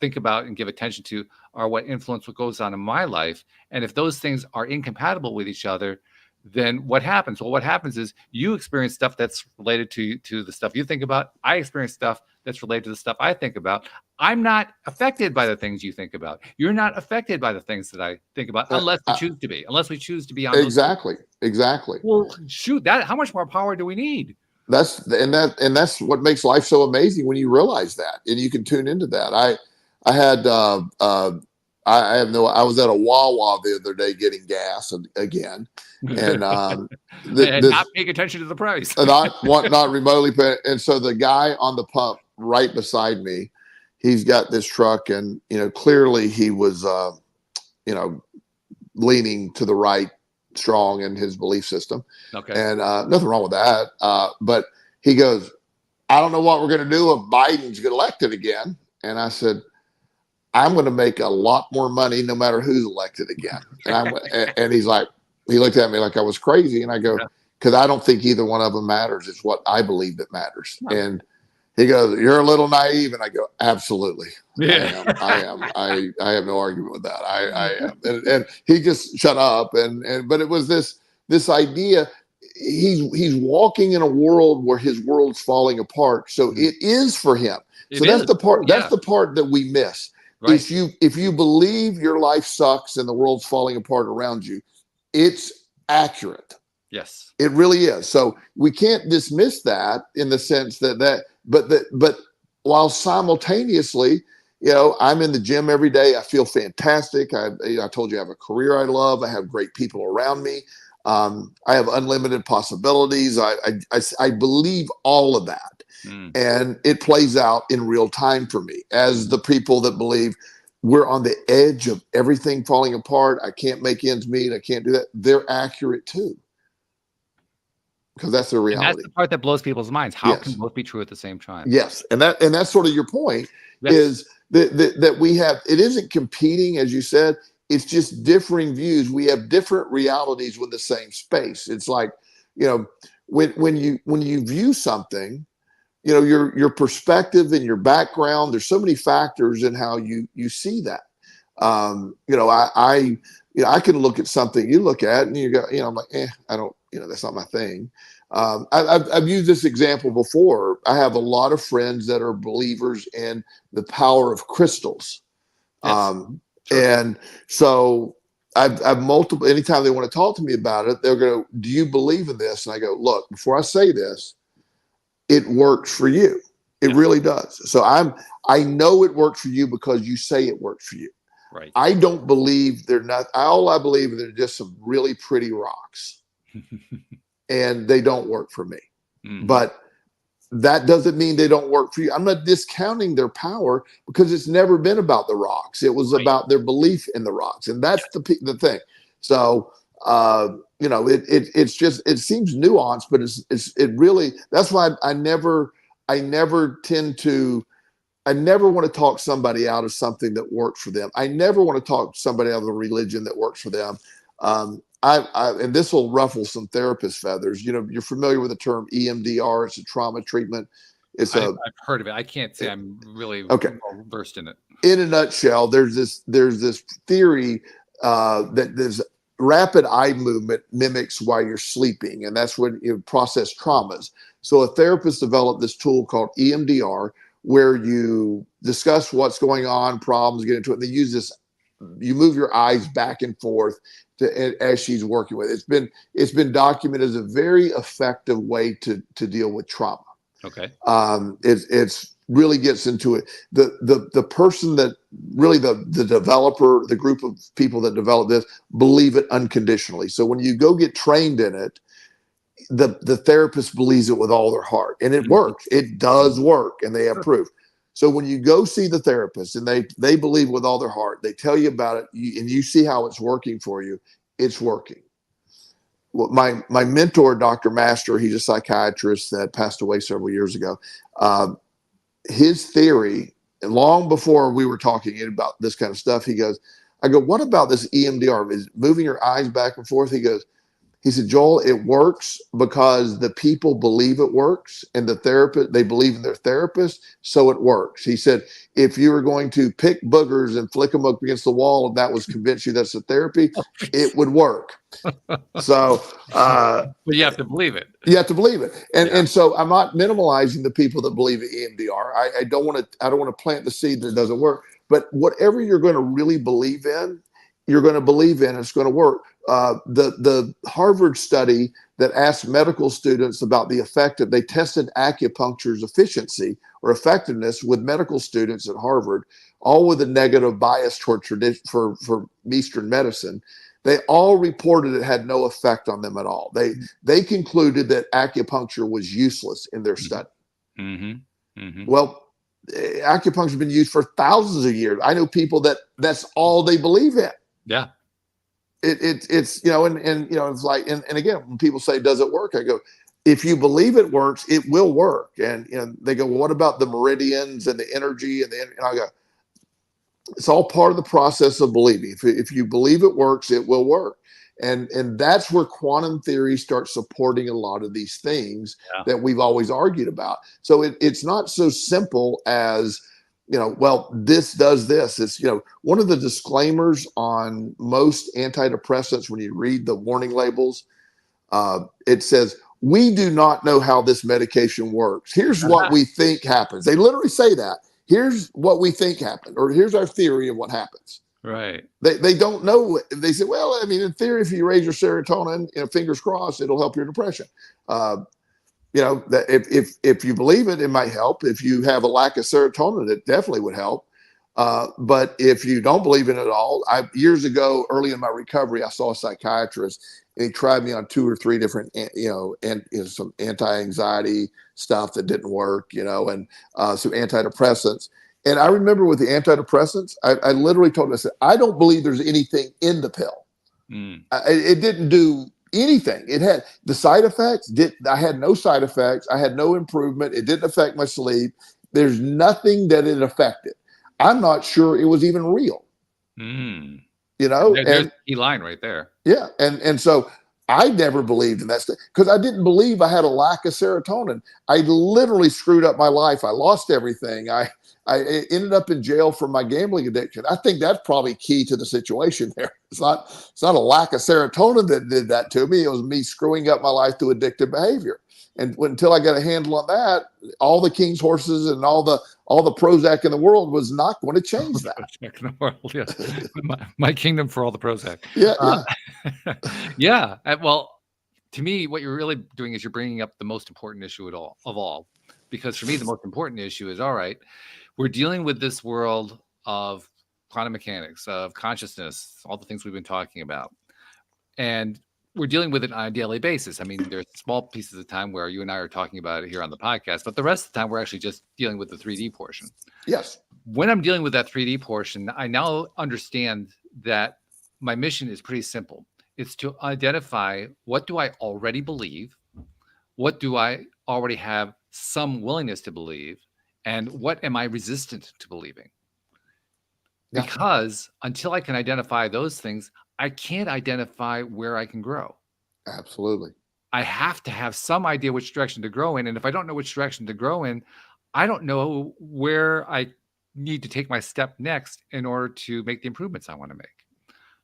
think about and give attention to are what influence what goes on in my life. And if those things are incompatible with each other, then what happens? Well, what happens is you experience stuff that's related to the stuff you think about. I experience stuff that's related to the stuff I think about. I'm not affected by the things you think about. You're not affected by the things that I think about, unless we choose to be. Unless we choose to be on exactly. Well, shoot, how much more power do we need? That's what makes life so amazing when you realize that, and you can tune into that. I was at a Wawa the other day getting gas again, and not paying attention to the price, not remotely paying. And so the guy on the pump right beside me, he's got this truck, and clearly he was leaning to the right, strong in his belief system. Okay, and nothing wrong with that. But he goes, "I don't know what we're going to do if Biden's get elected again." And I said, "I'm going to make a lot more money no matter who's elected again." And he's like, he looked at me like I was crazy. And I go, because I don't think either one of them matters. It's what I believe that matters. No. And he goes, "You're a little naive." And I go, "Absolutely. Yeah. I am. I have no argument with that. I am." And he just shut up. But it was this idea. He's walking in a world where his world's falling apart. So it is for him. That's the part. That's the part that we miss. Right. If you believe your life sucks and the world's falling apart around you, it's accurate. Yes, it really is. So we can't dismiss that in the sense but while simultaneously, I'm in the gym every day. I feel fantastic. I told you I have a career I love. I have great people around me. I have unlimited possibilities. I believe all of that. And it plays out in real time for me as the people that believe we're on the edge of everything falling apart. I can't make ends meet. I can't do that. They're accurate too, because that's their reality. And that's the part that blows people's minds. How can both be true at the same time? Yes. And that's sort of your point. Yes. Is that we have, it isn't competing, as you said, it's just differing views. We have different realities with the same space. It's like, when you view something, your perspective and your background, there's so many factors in how you see that. I can look at something you look at and you go, I'm like, I don't, that's not my thing. I've used this example before. I have a lot of friends that are believers in the power of crystals. Yes. And so I've multiple, anytime they want to talk to me about it, they'll go, "Do you believe in this?" And I go, "Look, before I say this, it works for you. It really does. So I know it worked for you because you say it worked for you. Right. I don't believe they're not. All I believe is they're just some really pretty rocks, and they don't work for me. Mm-hmm. But that doesn't mean they don't work for you. I'm not discounting their power because it's never been about the rocks. It was about their belief in the rocks, and that's the thing. So it's just, it seems nuanced, but it really, that's why I never want to talk somebody out of something that worked for them. I never want to talk somebody out of a religion that works for them. And this will ruffle some therapist feathers. You're familiar with the term EMDR. It's a trauma treatment. I've heard of it. I can't say I'm really versed in it. In a nutshell, there's this theory that there's rapid eye movement mimics while you're sleeping, and that's when you process traumas. So a therapist developed this tool called EMDR, where you discuss what's going on, problems, get into it. And they use this, you move your eyes back and forth as she's working with it. It's been documented as a very effective way to deal with trauma. Okay. It's really gets into it. The person that really the developer, the group of people that develop this, believe it unconditionally. So when you go get trained in it, the therapist believes it with all their heart, and it works. It does work, and they approve. So when you go see the therapist and they believe with all their heart, they tell you about it, and you see how it's working for you, it's working. Well, my mentor, Dr. Master, he's a psychiatrist that passed away several years ago. His theory, long before we were talking about this kind of stuff, I go, what about this EMDR? Is moving your eyes back and forth? He said, Joel, it works because the people believe it works, and the therapist, they believe in their therapist, so it works. He said, if you were going to pick boogers and flick them up against the wall and that was convince you that's a therapy, it would work. So, but you have to believe it. You have to believe it. And so I'm not minimalizing the people that believe in EMDR. I don't want to plant the seed that doesn't work, but whatever you're going to really believe in, you're going to believe in, it's going to work. The Harvard study that asked medical students about the effect they tested acupuncture's efficiency or effectiveness with medical students at Harvard, all with a negative bias toward tradition for Eastern medicine. They all reported it had no effect on them at all. They concluded that acupuncture was useless in their study. Mm-hmm. Mm-hmm. Well, acupuncture has been used for thousands of years. I know people that's all they believe in. Yeah. It's it's like, and again, when people say, does it work? I go, if you believe it works, it will work. And they go, well, what about the meridians and the energy? And I go, it's all part of the process of believing. If you believe it works, it will work. And that's where quantum theory starts supporting a lot of these things that we've always argued about. So it's not so simple as, well, this does this. It's, one of the disclaimers on most antidepressants, when you read the warning labels, it says, we do not know how this medication works. Here's what we think happens. They literally say that. Here's what we think happened, or here's our theory of what happens. Right. They don't know. They say, well, I mean, in theory, if you raise your serotonin, fingers crossed, it'll help your depression. That if you believe it, it might help. If you have a lack of serotonin, it definitely would help. But if you don't believe in it at all, years ago, early in my recovery, I saw a psychiatrist, and he tried me on 2 or 3 different, some anti-anxiety stuff that didn't work, and some antidepressants. And I remember with the antidepressants, I literally told him, I said, I don't believe there's anything in the pill. It didn't do anything. It had the side effects. I had no side effects. I had no improvement. It didn't affect my sleep. There's nothing that it affected. I'm not sure it was even real. There's and a key line right there. Yeah. And so I never believed in that stuff because I didn't believe I had a lack of serotonin. I literally screwed up my life. I lost everything. I ended up in jail for my gambling addiction. I think that's probably key to the situation there. It's not a lack of serotonin that did that to me. It was me screwing up my life through addictive behavior. And until I got a handle on that, all the king's horses and all the Prozac in the world was not going to change that. In the world, yes. my kingdom for all the Prozac. Yeah. Well, to me, what you're really doing is you're bringing up the most important issue of all. Because for me, the most important issue is, all right, we're dealing with this world of quantum mechanics, of consciousness, all the things we've been talking about. And we're dealing with it on a daily basis. I mean, there's small pieces of time where you and I are talking about it here on the podcast, but the rest of the time we're actually just dealing with the 3D portion. Yes. When I'm dealing with that 3D portion, I now understand that my mission is pretty simple. It's to identify, what do I already believe? What do I already have some willingness to believe? And what am I resistant to believing? Yeah. Because until I can identify those things, I can't identify where I can grow. Absolutely. I have to have some idea which direction to grow in. And if I don't know which direction to grow in, I don't know where I need to take my step next in order to make the improvements I want to make.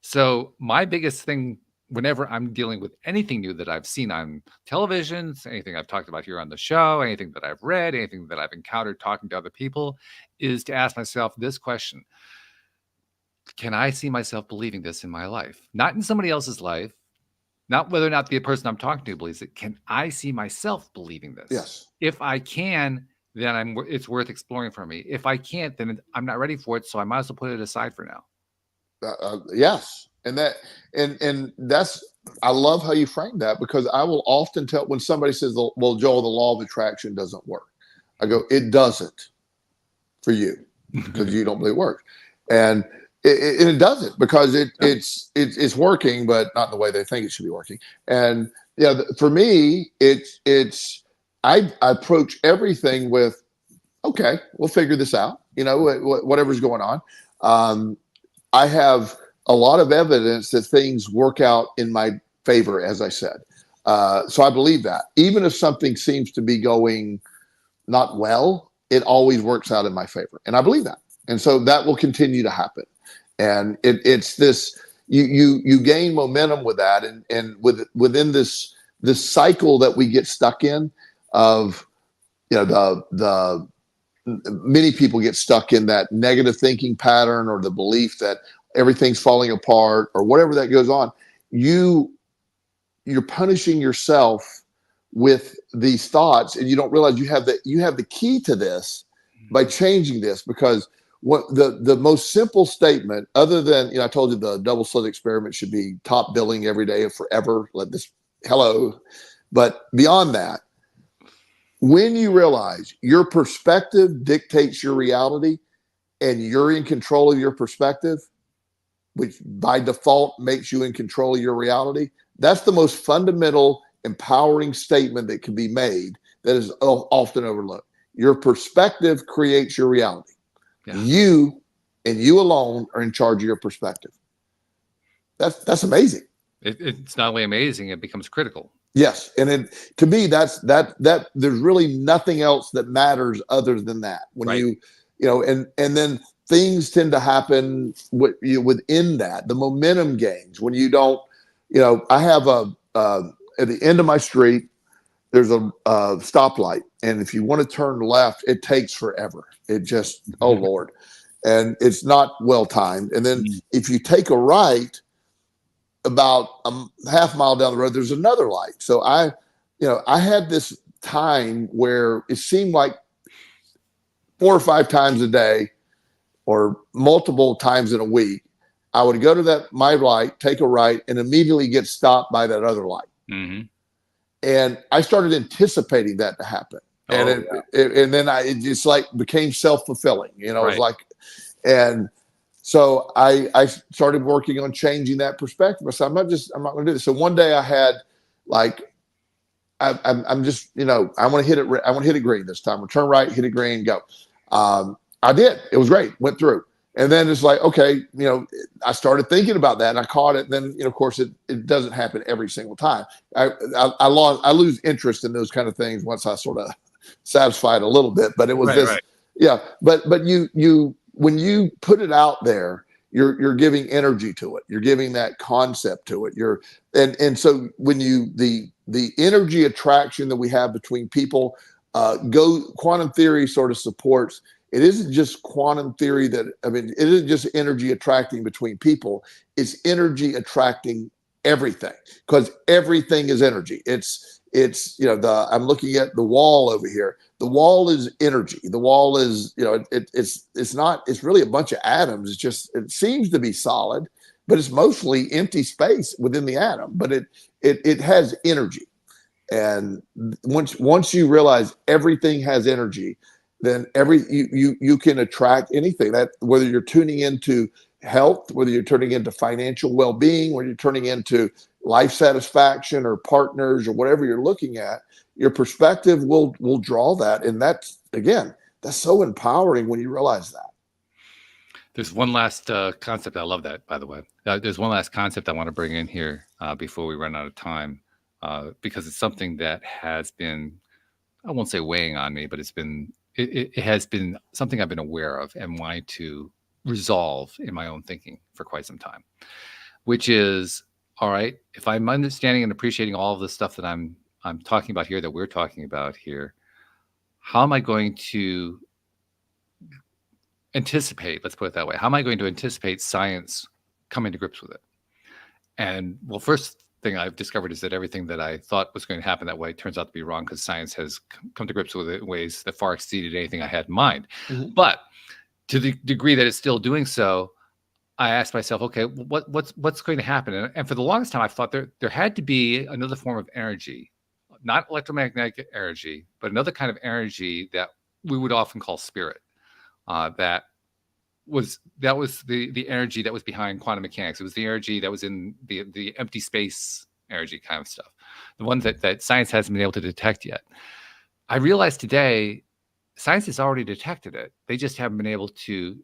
So my biggest thing whenever I'm dealing with anything new that I've seen on television, anything I've talked about here on the show, anything that I've read, anything that I've encountered talking to other people, is to ask myself this question. Can I see myself believing this in my life? Not in somebody else's life, not whether or not the person I'm talking to believes it. Can I see myself believing this? Yes. If I can, then it's worth exploring for me. If I can't, then I'm not ready for it. So I might as well put it aside for now. Yes. And that's, I love how you frame that, because I will often tell when somebody says, well, Joel, the law of attraction doesn't work. I go, it doesn't for you because you don't believe it works. And it doesn't, because it's working, but not in the way they think it should be working. And for me, I approach everything with, okay, we'll figure this out. Whatever's going on. I have a lot of evidence that things work out in my favor, as I said. So I believe that even if something seems to be going not well, it always works out in my favor. And I believe that. And so that will continue to happen. And it's this, you gain momentum with that. And within this cycle that we get stuck in of, the many people get stuck in that negative thinking pattern, or the belief that everything's falling apart, or whatever that goes on. You're punishing yourself with these thoughts, and you don't realize you have the key to this by changing this. Because what the most simple statement, other than, I told you the double slit experiment should be top billing every day and forever. But beyond that, when you realize your perspective dictates your reality, and you're in control of your perspective, which by default makes you in control of your reality, that's the most fundamental, empowering statement that can be made that is often overlooked. Your perspective creates your reality. Yeah. You and you alone are in charge of your perspective. That's amazing. It's not only amazing, it becomes critical. Yes. And to me, that there's really nothing else that matters other than that. When right. And then things tend to happen within that, the momentum gains when you don't, I have at the end of my street, there's a stoplight. And if you want to turn left, it takes forever. It just, oh Lord. And it's not well timed. And then if you take a right, about a half mile down the road, there's another light. So I had this time where it seemed like 4 or 5 times a day, or multiple times in a week, I would go to my light, take a right, and immediately get stopped by that other light. Mm-hmm. And I started anticipating that to happen. And then it just like became self-fulfilling, right. It was like, and so I started working on changing that perspective. I said, I'm not going to do this. So one day I had I'm just, I want to hit it. I want to hit it green this time. I'll turn right, hit it green, go. I did. It was great. Went through. And then it's like, okay, I started thinking about that and I caught it. And then, of course, it doesn't happen every single time. I lose interest in those kind of things once I sort of satisfy it a little bit. But it was right. Yeah. But you when you put it out there, you're giving energy to it. You're giving that concept to it. And so when the energy attraction that we have between people, quantum theory sort of supports. It isn't just quantum theory it isn't just energy attracting between people. It's energy attracting everything, because everything is energy. I'm looking at the wall over here. The wall is energy. The wall is, it's really a bunch of atoms. It seems to be solid, but it's mostly empty space within the atom, but it has energy. And once you realize everything has energy, then you can attract anything, that whether you're tuning into health, whether you're turning into financial well-being, whether you're turning into life satisfaction or partners or whatever you're looking at, your perspective will draw that. And that's so empowering when you realize that. There's one last concept. I love that, by the way. There's one last concept I want to bring in here before we run out of time, because it's something that has been, I won't say weighing on me, but it has been something I've been aware of and wanting to resolve in my own thinking for quite some time. which is, all right, if I'm understanding and appreciating all of the stuff that I'm talking about here, that we're talking about here, how am I going to anticipate, let's put it that way, how am I going to anticipate science coming to grips with it? And well, first thing I've discovered is that everything that I thought was going to happen that way turns out to be wrong, because science has come to grips with it in ways that far exceeded anything I had in mind. But to the degree that it's still doing so, I asked myself, okay, what's going to happen? And for the longest time, I thought there had to be another form of energy, not electromagnetic energy, but another kind of energy that we would often call spirit. That was the energy that was behind quantum mechanics. It was the energy that was in the empty space energy kind of stuff, the one that science hasn't been able to detect yet. I realized today, science has already detected it. They just haven't been able to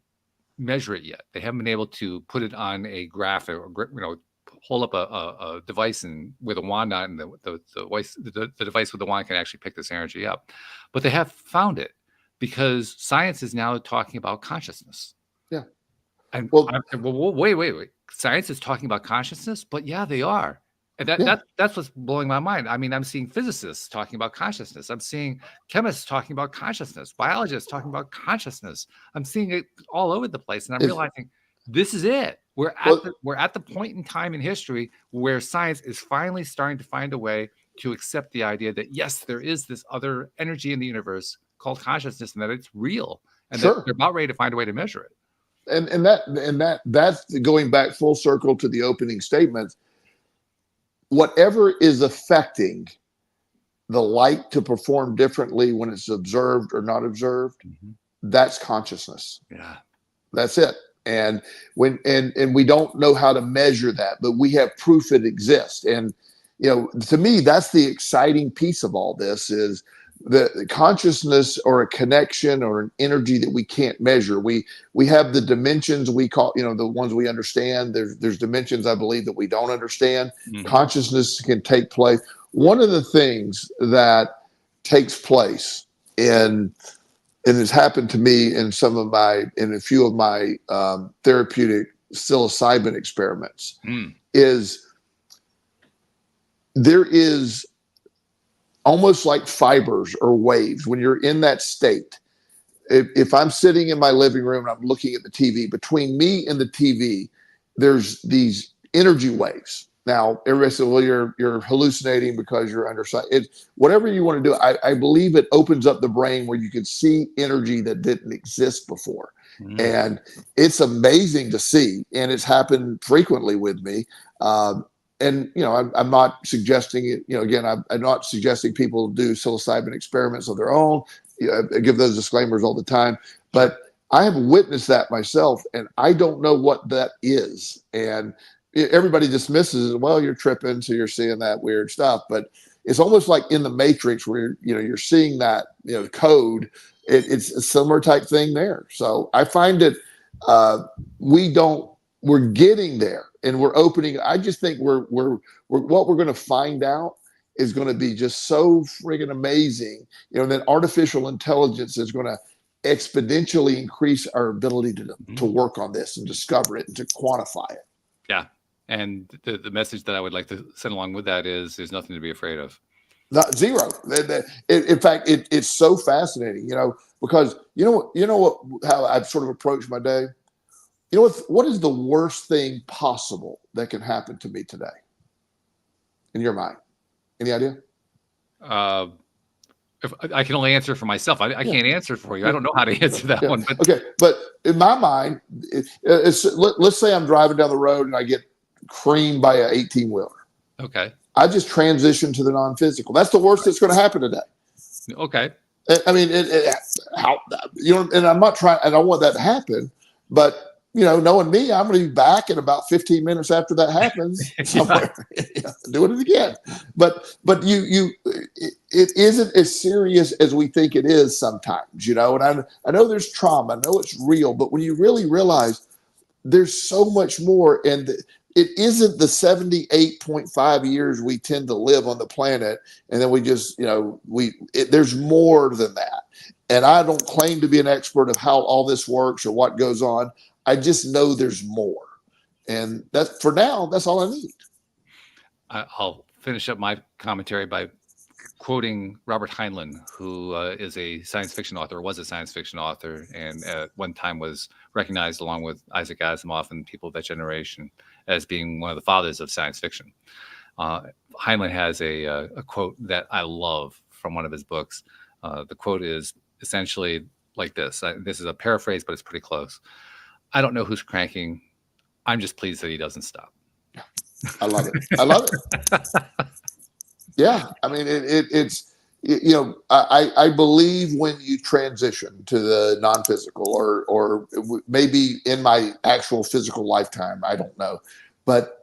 measure it yet. They haven't been able to put it on a graph, or hold up a device and with a wand on, and the device with the wand can actually pick this energy up. But they have found it, because science is now talking about consciousness. Yeah. And wait. Science is talking about consciousness, but yeah, they are. And that's what's blowing my mind. I mean, I'm seeing physicists talking about consciousness. I'm seeing chemists talking about consciousness, biologists talking about consciousness. I'm seeing it all over the place. And I'm realizing this is it. We're at the point in time in history where science is finally starting to find a way to accept the idea that, yes, there is this other energy in the universe called consciousness, and that it's real, and that they're about ready to find a way to measure it. And that's going back full circle to the opening statements. Whatever is affecting the light to perform differently when it's observed or not observed, that's consciousness. Yeah, that's it. And and we don't know how to measure that, but we have proof it exists. And to me, that's the exciting piece of all this, is the consciousness, or a connection, or an energy that we can't measure. We have the dimensions we call, the ones we understand. There's dimensions, I believe, that we don't understand. Consciousness can take place. One of the things that takes place and has happened to me in a few of my therapeutic psilocybin experiments is there is almost like fibers or waves when you're in that state. If I'm sitting in my living room and I'm looking at the TV, between me and the TV, there's these energy waves. Now, everybody says, well, you're hallucinating because you're under sight. Whatever you want to do, I believe it opens up the brain where you can see energy that didn't exist before. And it's amazing to see. And it's happened frequently with me. And, I'm not suggesting it, again, I'm not suggesting people do psilocybin experiments of their own. I give those disclaimers all the time, but I have witnessed that myself, and I don't know what that is. And everybody dismisses it. Well, you're tripping, so you're seeing that weird stuff. But it's almost like in the Matrix, where, you're seeing that, code. It's a similar type thing there. So I find that we're getting there. And we're opening. I just think we're what we're going to find out is going to be just so friggin' amazing. And then artificial intelligence is going to exponentially increase our ability to work on this and discover it and to quantify it. Yeah. And the message that I would like to send along with that is there's nothing to be afraid of. Not zero. In fact, it's so fascinating, because how I've sort of approached my day. What is the worst thing possible that can happen to me today? In your mind, any idea? If I can only answer for myself. I can't answer for you. I don't know how to answer that one. But. Okay, but in my mind, let's say I'm driving down the road and I get creamed by an 18-wheeler. Okay. I just transition to the non-physical. That's the worst that's going to happen today. Okay. I mean, and I'm not trying. I don't want that to happen, but. Knowing me, I'm going to be back in about 15 minutes after that happens. Doing it again. But it isn't as serious as we think it is sometimes, And I know there's trauma. I know it's real. But when you really realize there's so much more, and it isn't the 78.5 years we tend to live on the planet, and then we just, there's more than that. And I don't claim to be an expert of how all this works or what goes on. I just know there's more. And that's for now. That's all I need. I'll finish up my commentary by quoting Robert Heinlein, who is a science fiction author, was a science fiction author, and at one time was recognized along with Isaac Asimov and people of that generation as being one of the fathers of science fiction. Heinlein has a quote that I love from one of his books. The quote is essentially like this. This is a paraphrase, but it's pretty close. I don't know who's cranking. I'm just pleased that he doesn't stop. I love it. I love it. Yeah. I mean, it's, you know, I believe when you transition to the non-physical or maybe in my actual physical lifetime, I don't know, but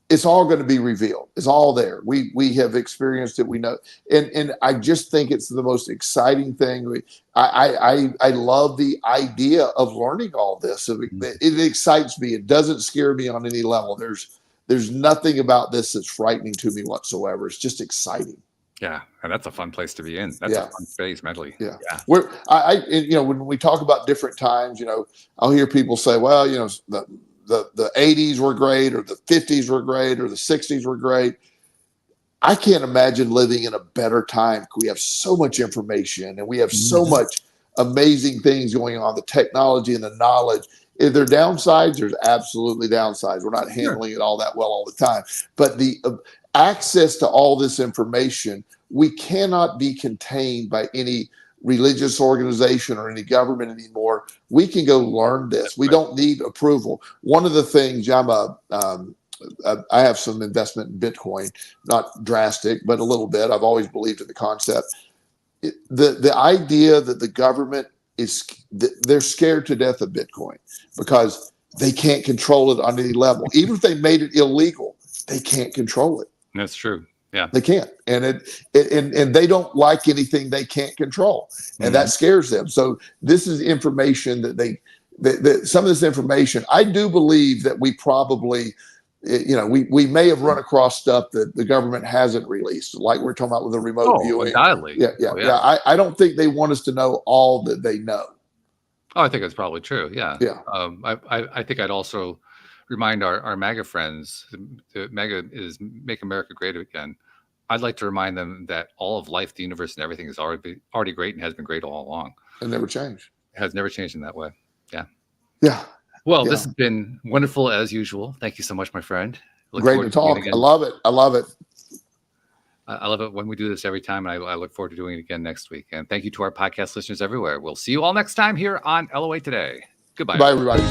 it's all going to be revealed. It's all there. We have experienced it. We know. And I just think it's the most exciting thing. I love the idea of learning all this. It excites me. It doesn't scare me on any level. There's nothing about this that's frightening to me whatsoever. It's just exciting. Yeah, and that's a fun place to be in. That's a fun space mentally. Yeah. You know, when we talk about different times, you know, I'll hear people say, well, you know, the 80s were great, or the 50s were great, or the 60s were great. I can't imagine living in a better time. We have so much information and we have so much amazing things going on, the technology and the knowledge. If there are downsides, there's absolutely downsides. We're not handling it all that well all the time. But the access to all this information, we cannot be contained by any religious organization or any government anymore. We can go learn this. We don't need approval. One of the things, I have some investment in Bitcoin, not drastic, but a little bit. I've always believed in the concept. The idea that the government they're scared to death of Bitcoin because they can't control it on any level. Even if they made it illegal, they can't control it. That's true. Yeah, they can't, and and they don't like anything they can't control, and that scares them. So this is information that some of this information, I do believe that we probably, you know, we may have run across stuff that the government hasn't released, like we're talking about with the remote viewing. Undoubtedly. Yeah. I don't think they want us to know all that they know. Oh, I think that's probably true. Yeah. Yeah. I think I'd also remind our MAGA friends, MAGA is Make America Great Again. I'd like to remind them that all of life, the universe, and everything is already great and has been great all along. It never changed. It has never changed in that way. Yeah. Yeah. Well, this has been wonderful as usual. Thank you so much, my friend. Great to talk. I love it. I love it. I love it when we do this every time, and I look forward to doing it again next week. And thank you to our podcast listeners everywhere. We'll see you all next time here on LOA Today. Goodbye. Bye, everybody.